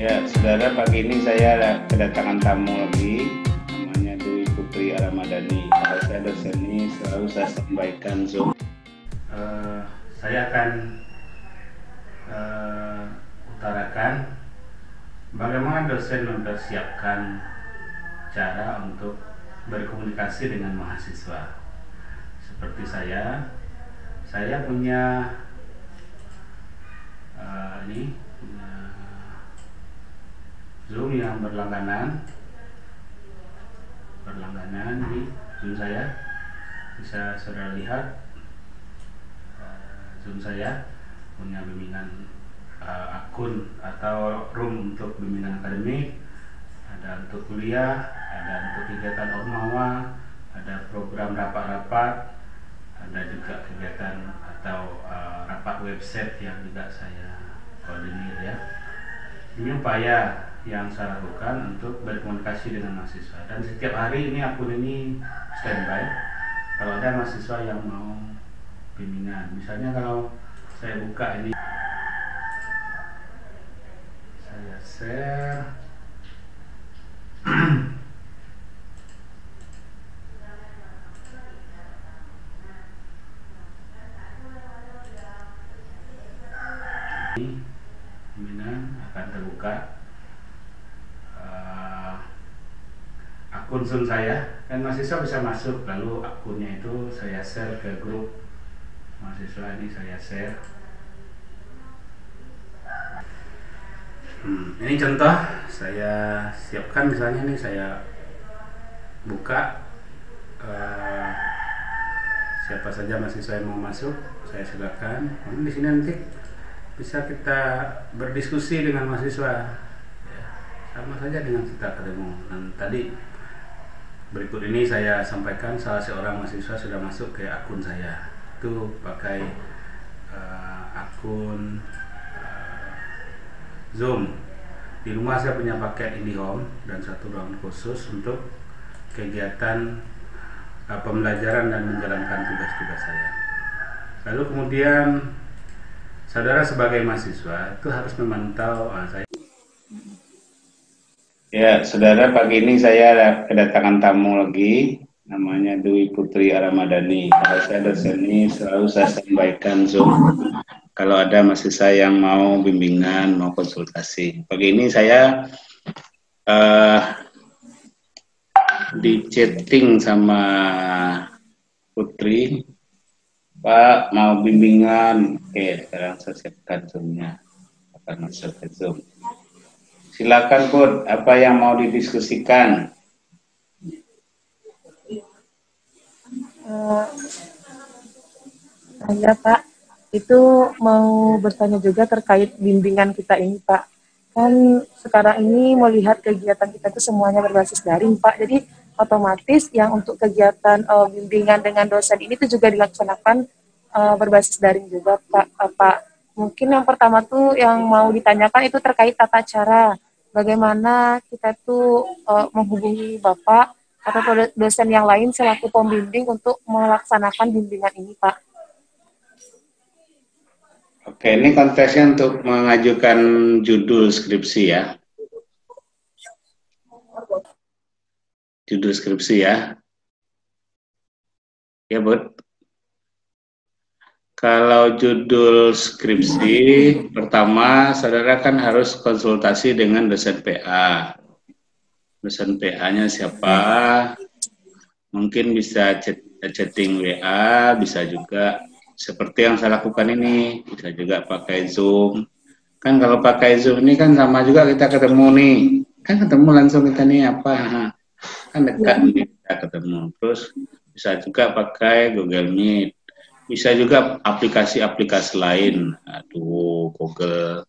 Ya, saudara, pagi ini saya kedatangan tamu lagi, namanya Dwi Putri Aramadani. Kalau saya dosen ini selalu saya sampaikan Zoom. Saya akan utarakan bagaimana dosen mempersiapkan cara untuk berkomunikasi dengan mahasiswa. Seperti saya punya Zoom yang berlangganan di Zoom saya. Bisa saudara lihat Zoom saya punya bimbingan akun atau room untuk bimbingan akademik, ada untuk kuliah, ada untuk kegiatan ormawa, ada program rapat-rapat, ada juga kegiatan atau rapat website yang juga saya koordinir ya. Ini upaya yang saya lakukan untuk berkomunikasi dengan mahasiswa, dan setiap hari ini akun ini standby kalau ada mahasiswa yang mau bimbingan. Misalnya kalau saya buka ini, saya share bimbingan akan terbuka akun Zoom saya, dan mahasiswa bisa masuk, lalu akunnya itu saya share ke grup mahasiswa. Ini saya share. Ini contoh saya siapkan, misalnya nih saya buka, siapa saja mahasiswa yang mau masuk saya silakan. Di sini nanti bisa kita berdiskusi dengan mahasiswa, ya, sama saja dengan kita ketemu. Dan tadi berikut ini saya sampaikan salah seorang mahasiswa sudah masuk ke akun saya, itu pakai akun Zoom. Di rumah saya punya paket IndiHome dan satu ruangan khusus untuk kegiatan pembelajaran dan menjalankan tugas-tugas saya. Lalu kemudian saudara sebagai mahasiswa itu harus memantau saya. Ya, saudara, pagi ini saya kedatangan tamu lagi, namanya Dwi Putri Aramadani. Kalau saya dosen ini selalu saya sampaikan Zoom kalau ada mahasiswa yang mau bimbingan, mau konsultasi. Pagi ini saya di chatting sama Putri, Pak mau bimbingan. Oke, sekarang saya siapkan Zoom-nya, akan masuk ke Zoom. Silakan Put, apa yang mau didiskusikan? Saya Pak, itu mau bertanya juga terkait bimbingan kita ini Pak. Kan sekarang ini melihat kegiatan kita itu semuanya berbasis daring Pak. Jadi otomatis yang untuk kegiatan bimbingan dengan dosen ini tuh juga dilaksanakan berbasis daring juga Pak. Pak. Mungkin yang pertama tuh yang mau ditanyakan itu terkait tata cara. Bagaimana kita tuh menghubungi Bapak atau dosen yang lain selaku pembimbing untuk melaksanakan bimbingan ini Pak. Oke, ini konteksnya untuk mengajukan judul skripsi ya. Judul skripsi ya. Ya, Bud. Kalau judul skripsi, pertama saudara kan harus konsultasi dengan dosen PA. Dosen PA-nya siapa? Mungkin bisa chatting WA, bisa juga seperti yang saya lakukan ini, bisa juga pakai Zoom. Kan kalau pakai Zoom ini kan sama juga kita ketemu nih, kan ketemu langsung kita nih apa, kan dekat nih kita ketemu. Terus bisa juga pakai Google Meet, bisa juga aplikasi-aplikasi lain, Google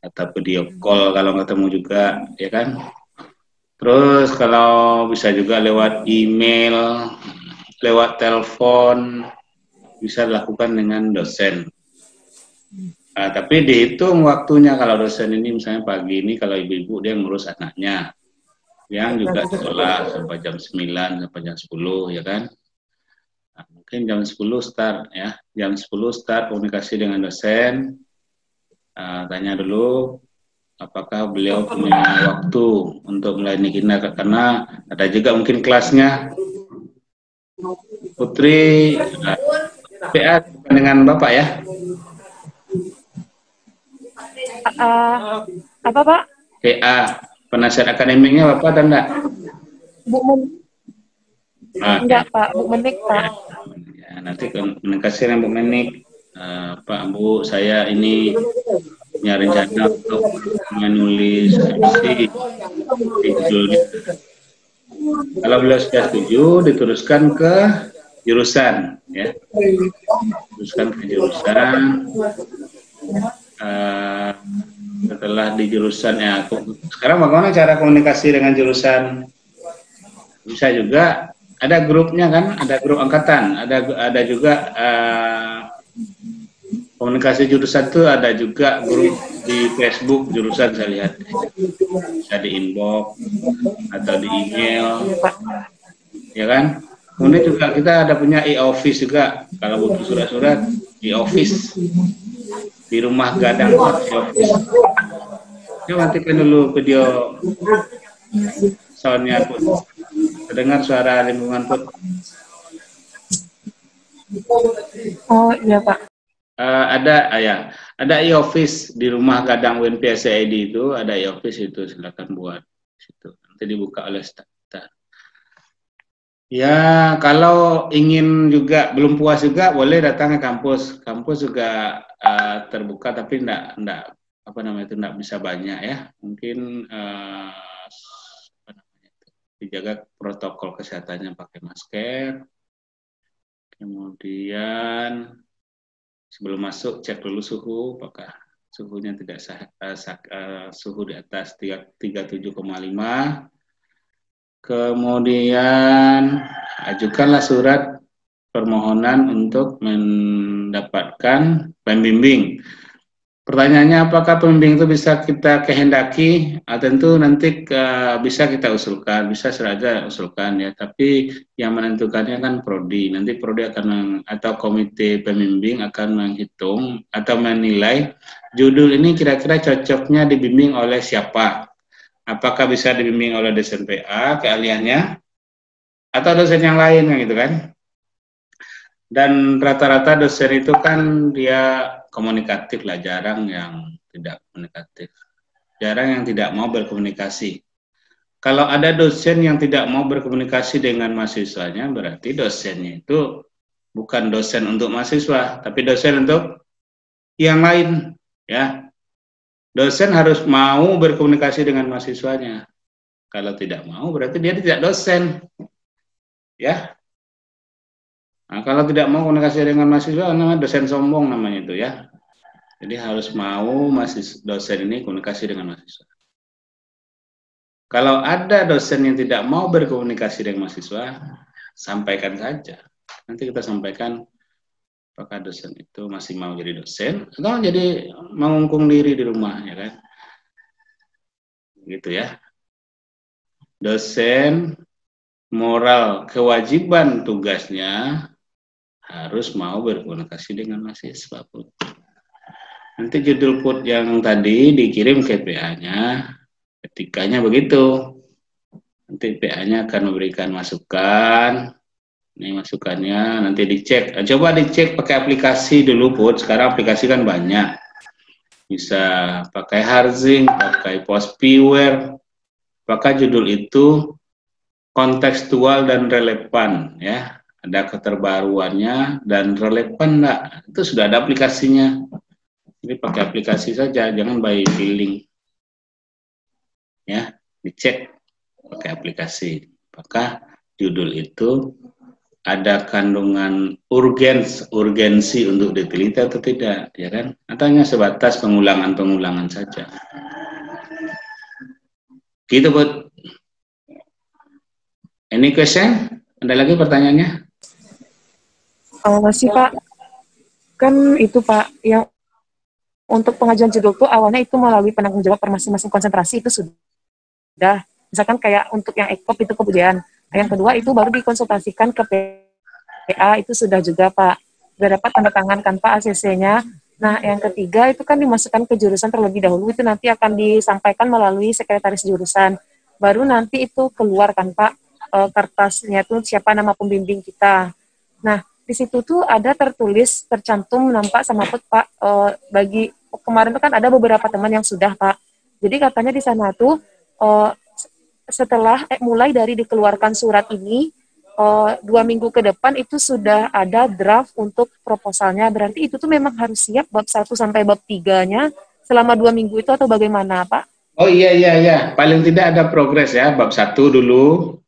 atau video call kalau ketemu juga, ya kan. Terus kalau bisa juga lewat email, lewat telepon, bisa dilakukan dengan dosen. Nah, tapi dihitung waktunya. Kalau dosen ini misalnya pagi ini, kalau ibu-ibu dia ngurus anaknya, yang juga sekolah sampai jam 9, sampai jam 10, ya kan. Nah, mungkin jam 10 start ya, jam 10 start komunikasi dengan dosen, tanya dulu apakah beliau punya waktu untuk melayani kita, karena ada juga mungkin kelasnya Putri PA dengan Bapak ya. Apa Pak? PA, penasihat akademiknya Bapak atau enggak? Bu enggak Pak, Bu Menik Pak. Ya, nanti komunikasi dengan Bu Menik. Pak, Bu, saya ini punya rencana untuk menulis skripsi di judulnya. Kalau beliau sudah setuju, diteruskan ke jurusan, ya. Teruskan ke jurusan. Setelah di jurusan, ya. Sekarang bagaimana cara komunikasi dengan jurusan? Bisa juga ada grupnya kan, ada grup angkatan, ada juga komunikasi jurusan itu, ada juga grup di Facebook jurusan, saya lihat bisa di inbox atau di email, ya kan. Kemudian juga kita ada punya e-office juga, kalau butuh surat-surat e-office di rumah gadang e-office. Coba matikan dulu video soundnya Put, terdengar suara lingkungan Put. Oh iya Pak. Ada e-office di rumah gadang WNPSID itu, ada e-office itu, silakan buat situ. Nanti dibuka oleh staf. Ya, kalau ingin juga belum puas juga boleh datang ke kampus. Kampus juga terbuka, tapi enggak apa namanya itu, enggak bisa banyak ya. Mungkin dijaga protokol kesehatannya, pakai masker. Kemudian sebelum masuk cek dulu suhu, apakah suhunya tidak suhu di atas 37,5. Kemudian ajukanlah surat permohonan untuk mendapatkan pembimbing. Pertanyaannya, apakah pembimbing itu bisa kita kehendaki? Tentu nanti bisa kita usulkan, bisa saja usulkan ya. Tapi yang menentukannya kan prodi. Nanti prodi akan atau komite pembimbing akan menghitung atau menilai judul ini kira-kira cocoknya dibimbing oleh siapa. Apakah bisa dibimbing oleh dosen PA keahliannya atau dosen yang lain gitu kan? Dan rata-rata dosen itu kan dia komunikatif lah, jarang yang tidak komunikatif, jarang yang tidak mau berkomunikasi. Kalau ada dosen yang tidak mau berkomunikasi dengan mahasiswanya, berarti dosennya itu bukan dosen untuk mahasiswa, tapi dosen untuk yang lain, ya. Dosen harus mau berkomunikasi dengan mahasiswanya. Kalau tidak mau, berarti dia tidak dosen, ya. Nah, kalau tidak mau komunikasi dengan mahasiswa, namanya dosen sombong namanya itu ya. Jadi harus mau dosen ini komunikasi dengan mahasiswa. Kalau ada dosen yang tidak mau berkomunikasi dengan mahasiswa, sampaikan saja. Nanti kita sampaikan apakah dosen itu masih mau jadi dosen atau jadi mengungkung diri di rumah, ya kan? Gitu ya. Dosen moral kewajiban tugasnya harus mau berkomunikasi dengan mahasiswa Put. Nanti judul Put yang tadi dikirim ke PA-nya, ketikanya begitu. Nanti PA-nya akan memberikan masukan. Ini masukannya nanti dicek. Coba dicek pakai aplikasi dulu Put. Sekarang aplikasi kan banyak. Bisa pakai Harzing, pakai Postpiware. Apakah judul itu kontekstual dan relevan ya? Ada keterbaruannya dan relevan enggak? Itu sudah ada aplikasinya. Jadi pakai aplikasi saja, jangan by feeling. Ya, dicek pakai aplikasi. Apakah judul itu ada kandungan urgensi untuk diteliti atau tidak, ya kan? Atau hanya sebatas pengulangan-pengulangan saja. Gitu, Bud. Any question? Ada lagi pertanyaannya? Masih Pak, kan itu Pak, yang untuk pengajuan judul tuh awalnya itu melalui penanggung jawab masing-masing konsentrasi itu sudah. Misalkan kayak untuk yang ekop itu kebudayaan. Yang kedua itu baru dikonsultasikan ke PA itu sudah juga Pak. Sudah dapat tanda tangan kan Pak ACC-nya. Nah, yang ketiga itu kan dimasukkan ke jurusan terlebih dahulu, itu nanti akan disampaikan melalui sekretaris jurusan. Baru nanti itu keluar kan Pak, kertasnya tuh siapa nama pembimbing kita. Nah, di situ tuh ada tertulis, tercantum nampak sama put Pak, bagi kemarin tuh kan ada beberapa teman yang sudah Pak. Jadi katanya di sana tuh setelah mulai dari dikeluarkan surat ini, 2 minggu ke depan itu sudah ada draft untuk proposalnya. Berarti itu tuh memang harus siap bab 1 sampai bab 3-nya selama 2 minggu itu atau bagaimana, Pak? Oh iya iya iya, paling tidak ada progres ya bab 1 dulu.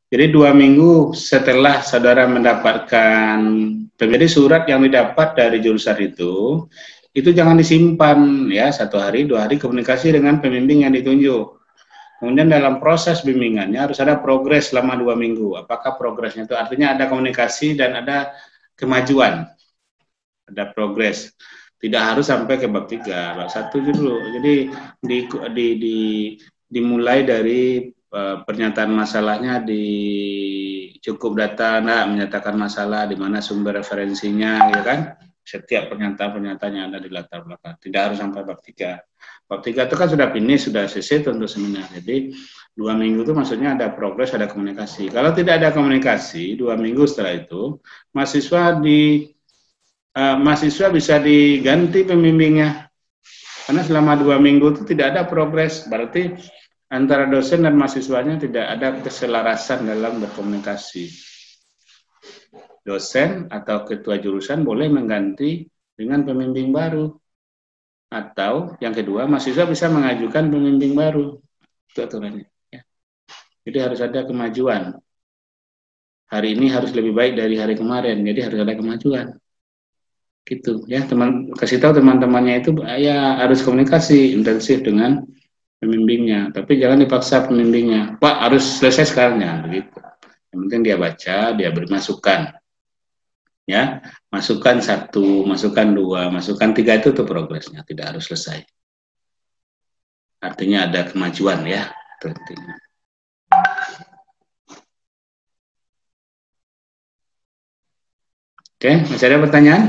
Jadi 2 minggu setelah saudara mendapatkan, jadi surat yang didapat dari jurusan itu jangan disimpan ya 1 hari 2 hari, komunikasi dengan pembimbing yang ditunjuk. Kemudian dalam proses bimbingannya harus ada progres selama 2 minggu. Apakah progresnya itu artinya ada komunikasi dan ada kemajuan, ada progres. Tidak harus sampai ke bab 3, bab 1 dulu. Jadi dimulai dari pernyataan masalahnya, di cukup data, menyatakan masalah, di mana sumber referensinya, ya kan? Setiap pernyataan yang ada di latar belakang. Tidak harus sampai bab 3. Bab 3 itu kan sudah finish, sudah selesai untuk seminar. Jadi 2 minggu itu maksudnya ada progres, ada komunikasi. Kalau tidak ada komunikasi, 2 minggu setelah itu, mahasiswa bisa diganti pembimbingnya. Karena selama 2 minggu itu tidak ada progres, berarti antara dosen dan mahasiswanya tidak ada keselarasan dalam berkomunikasi. Dosen atau ketua jurusan boleh mengganti dengan pembimbing baru. Atau yang kedua, mahasiswa bisa mengajukan pembimbing baru. Itu aturannya. Ya. Jadi harus ada kemajuan. Hari ini harus lebih baik dari hari kemarin, jadi harus ada kemajuan. Gitu ya, kasih tahu teman-temannya itu ya harus komunikasi intensif dengan pembimbingnya, tapi jangan dipaksa pembimbingnya, Pak harus selesai sekarang ya, begitu. Yang penting dia baca, dia beri masukan. Ya, masukan 1, masukan 2, masukan 3 itu tuh progresnya, tidak harus selesai. Artinya ada kemajuan ya, itu artinya. Oke, masih ada pertanyaan?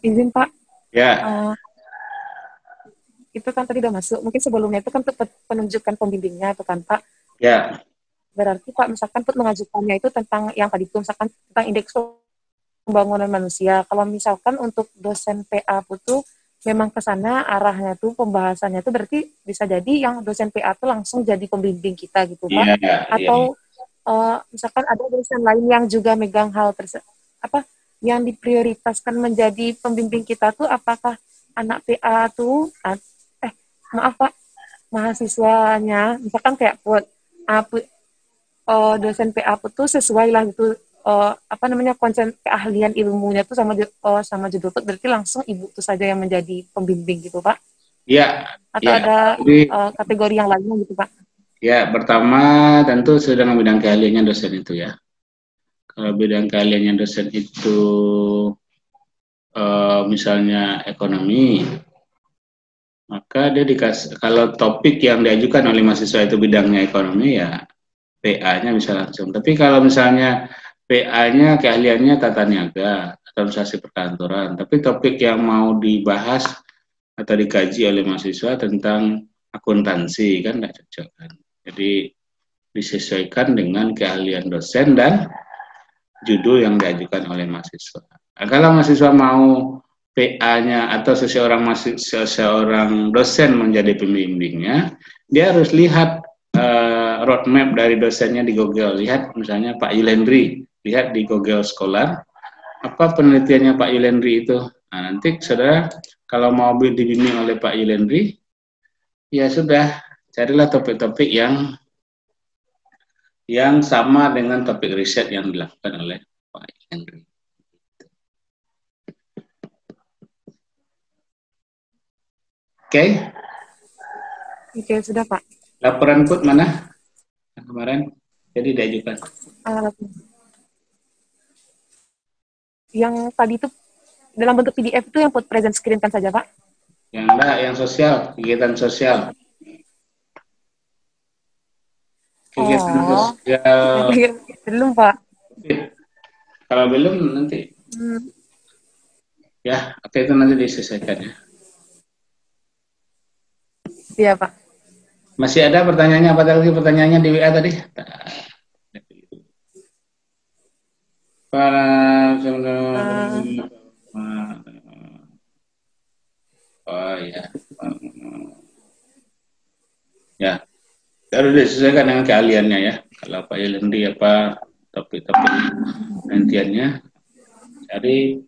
Izin Pak. Ya. Itu kan tadi udah masuk. Mungkin sebelumnya itu kan penunjukan pembimbingnya itu kan Pak. Ya. Berarti Pak misalkan Put mengajukannya itu tentang yang tadi itu misalkan tentang indeks pembangunan manusia. Kalau misalkan untuk dosen PA itu memang ke sana arahnya tuh pembahasannya tuh berarti bisa jadi yang dosen PA tuh langsung jadi pembimbing kita gitu Pak. Atau misalkan ada dosen lain yang juga megang hal yang diprioritaskan menjadi pembimbing kita tuh apakah anak PA tuh maaf Pak, mahasiswanya misalkan kayak dosen PA tuh sesuai lah gitu konsen keahlian ilmunya tuh sama judul berarti langsung ibu tuh saja yang menjadi pembimbing gitu Pak? Iya. Atau ya. ada kategori yang lainnya gitu Pak? Ya, pertama tentu sudah dengan bidang keahliannya dosen itu ya. Kalau bidang keahliannya dosen itu misalnya ekonomi, maka dia dikasih, kalau topik yang diajukan oleh mahasiswa itu bidangnya ekonomi ya PA-nya bisa langsung. Tapi kalau misalnya PA-nya keahliannya tata niaga, administrasi perkantoran, tapi topik yang mau dibahas atau dikaji oleh mahasiswa tentang akuntansi kan nggak cocok kan. Jadi disesuaikan dengan keahlian dosen dan judul yang diajukan oleh mahasiswa. Nah, kalau mahasiswa mau PA-nya atau seseorang dosen menjadi pembimbingnya, dia harus lihat roadmap dari dosennya di Google. Lihat misalnya Pak Yulendri, lihat di Google Scholar, apa penelitiannya Pak Yulendri itu. Nah, nanti saudara kalau mau dibimbing oleh Pak Yulendri, ya sudah, carilah topik-topik yang sama dengan topik riset yang dilakukan oleh Pak Yulendri. Oke, sudah Pak. Laporan Put mana? Kemarin jadi diajukan. Yang tadi itu dalam bentuk PDF itu yang Put present screen kan saja Pak? Yang enggak, yang sosial, kegiatan sosial. Kegiatan sosial Belum, Pak. Oke. Kalau belum nanti ya, oke, itu nanti diselesaikan ya. Iya, Pak. Masih ada pertanyaannya? Apa lagi pertanyaannya di WA tadi? Oh ya, ya, harus disesuaikan dengan keahliannya ya. Kalau Pak Yelendi apa topik-topik penelitiannya, cari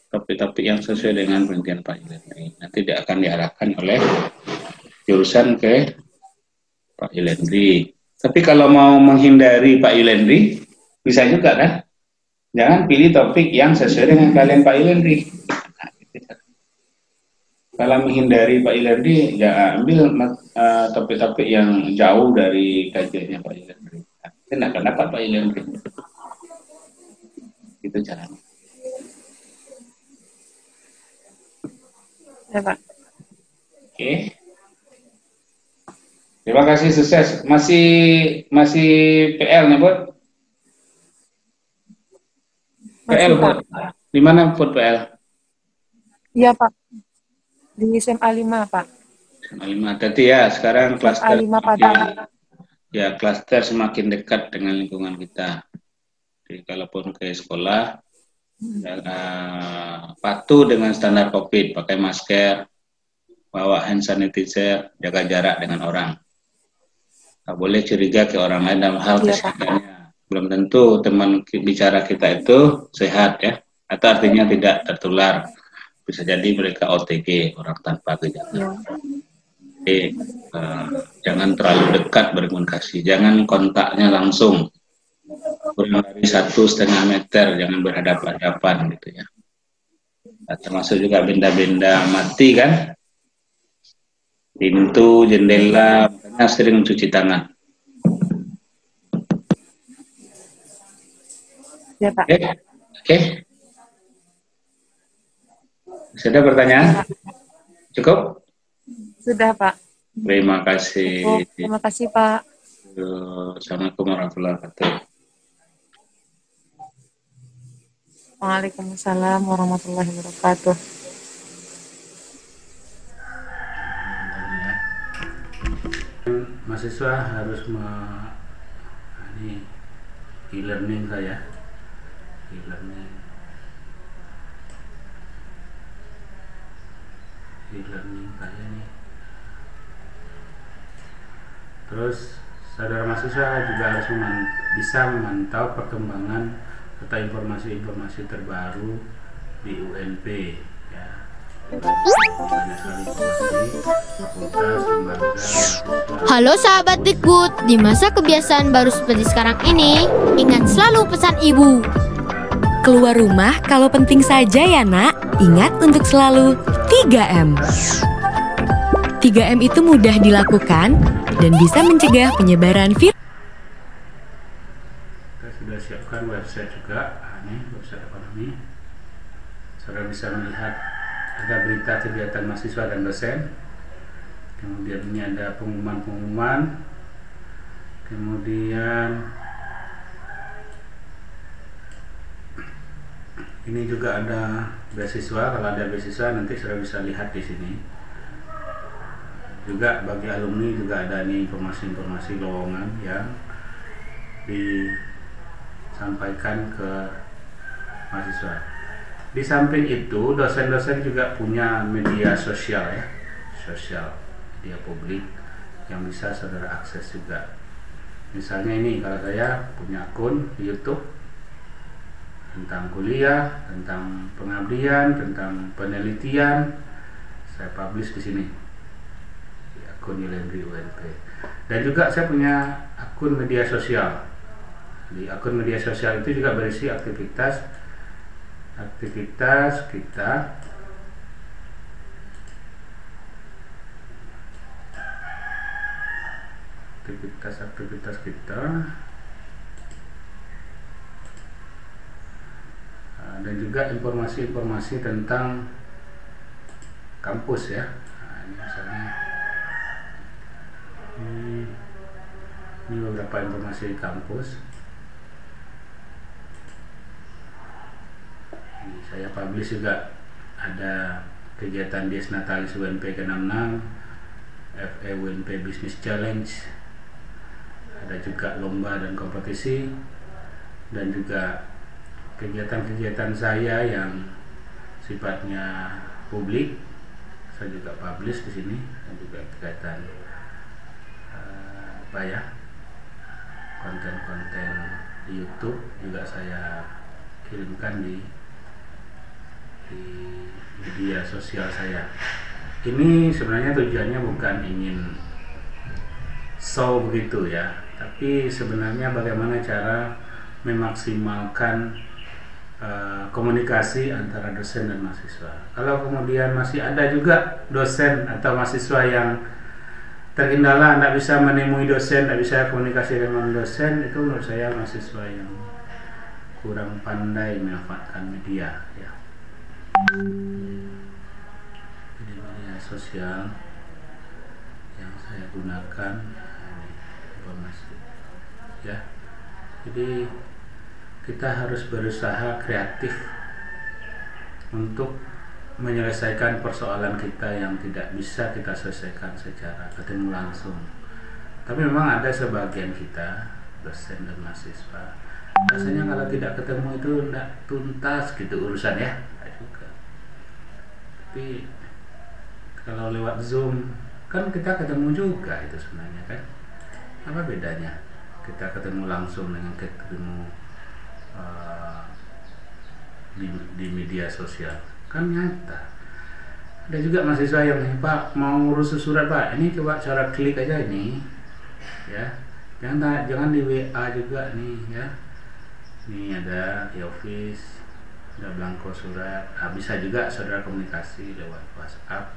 topik-topik yang sesuai dengan penelitian Pak Yelendi. Nanti dia akan diarahkan oleh jurusan ke Pak Yelendi. Tapi kalau mau menghindari Pak Yelendi, bisa juga kan? Jangan pilih topik yang sesuai dengan kalian Pak Yelendi. Kalau menghindari Pak Yelendi, ya ambil topik-topik yang jauh dari kajiannya Pak Yelendi. Kita tidak akan dapat Pak Yelendi. Itu caranya. Ya, Pak. Oke. Terima kasih, sukses. Masih PL nih, Bud? PL, Bud. Di mana Bud PL? Iya, Pak. Di SMA 5, Pak. SMA 5. Tadi ya, sekarang klaster SMA 5 Padang. ya, klaster semakin dekat dengan lingkungan kita. Jadi kalaupun ke sekolah, ya, patuh dengan standar COVID, pakai masker, bawa hand sanitizer, jaga jarak dengan orang. Tak boleh curiga ke orang lain dalam hal kesehatannya. Belum tentu teman bicara kita itu sehat ya, atau artinya tidak tertular. Bisa jadi mereka OTG, orang tanpa gejala. Jadi jangan terlalu dekat berkomunikasi, jangan kontaknya langsung, kurang dari 1,5 meter, jangan berhadapan-hadapan gitu ya. Nah, termasuk juga benda-benda mati kan, pintu, jendela, makanya sering mencuci tangan. Ya, Pak. Oke. Sudah pertanyaan? Cukup? Sudah, Pak. Terima kasih. Cukup. Terima kasih, Pak. Assalamualaikum warahmatullahi wabarakatuh. Waalaikumsalam warahmatullahi wabarakatuh. Mahasiswa harus ini e-learning saya, e-learning saya nih. Terus saudara mahasiswa juga harus bisa memantau perkembangan serta informasi-informasi terbaru di UNP ya. Halo sahabat Dikbud, di masa kebiasaan baru seperti sekarang ini, ingat selalu pesan ibu. Keluar rumah kalau penting saja ya nak, ingat untuk selalu 3M. 3M itu mudah dilakukan dan bisa mencegah penyebaran virus. Kita sudah siapkan website juga, ini website ekonomi. Saudara bisa melihat ada berita kegiatan mahasiswa dan dosen. Kemudian ini ada pengumuman-pengumuman. Kemudian ini juga ada beasiswa. Kalau ada beasiswa nanti saudara bisa lihat di sini. Juga bagi alumni juga ada nih informasi-informasi lowongan yang disampaikan ke mahasiswa. Di samping itu, dosen-dosen juga punya media sosial ya, media publik yang bisa saudara akses juga. Misalnya ini, kalau saya punya akun di YouTube tentang kuliah, tentang pengabdian, tentang penelitian, saya publish di sini di akun Yelendi UNP. Dan juga saya punya akun media sosial. Di akun media sosial itu juga berisi aktivitas kita, dan juga informasi-informasi tentang kampus ya. Nah, ini misalnya ini beberapa informasi kampus. saya publish juga ada kegiatan Dies Natalis UNP ke-66, FE UNP Business Challenge, ada juga lomba dan kompetisi, dan juga kegiatan-kegiatan saya yang sifatnya publik saya juga publish di sini, dan juga kegiatan konten-konten di YouTube juga saya kirimkan di media sosial saya. Ini sebenarnya tujuannya bukan ingin show begitu ya, tapi sebenarnya bagaimana cara memaksimalkan komunikasi antara dosen dan mahasiswa. Kalau kemudian masih ada juga dosen atau mahasiswa yang terkendala, tidak bisa menemui dosen, tidak bisa komunikasi dengan dosen, itu menurut saya mahasiswa yang kurang pandai memanfaatkan media ya. Jadi media sosial yang saya gunakan ini informasi ya. Jadi kita harus berusaha kreatif untuk menyelesaikan persoalan kita yang tidak bisa kita selesaikan secara ketemu langsung. Tapi memang ada sebagian kita, dosen dan mahasiswa, rasanya kalau tidak ketemu itu tidak tuntas gitu urusan ya. Tapi kalau lewat Zoom kan kita ketemu juga itu sebenarnya kan. Apa bedanya kita ketemu langsung dengan ketemu di media sosial? Kan nyata. Ada juga mahasiswa yang Pak mau ngurus surat Pak, ini coba cara klik aja ini ya, jangan di WA juga nih ya. Ini ada di Office, ada blanko surat. Bisa juga saudara komunikasi lewat WhatsApp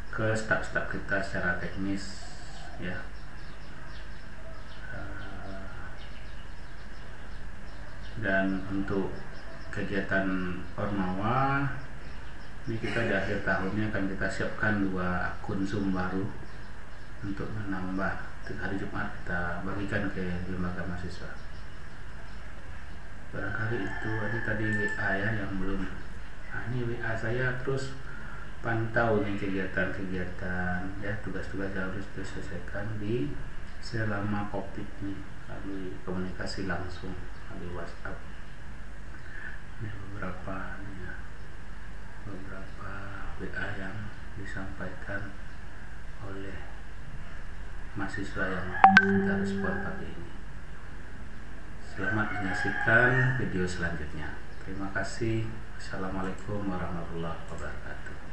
ke staf-staf kita secara teknis ya. Dan untuk kegiatan Ormawa ini kita di akhir tahunnya akan kita siapkan 2 akun Zoom baru untuk menambah. Hari Jumat kita bagikan ke lembaga mahasiswa. Barangkali itu ada tadi WA ya yang belum. Nah, ini WA saya terus pantau nih kegiatan-kegiatan ya, tugas-tugas yang harus diselesaikan di selama COVID nih, lalu komunikasi langsung di WhatsApp. Ini beberapa WA yang disampaikan oleh mahasiswa yang kita respon pagi ini. Selamat menyaksikan video selanjutnya. Terima kasih. Assalamualaikum warahmatullahi wabarakatuh.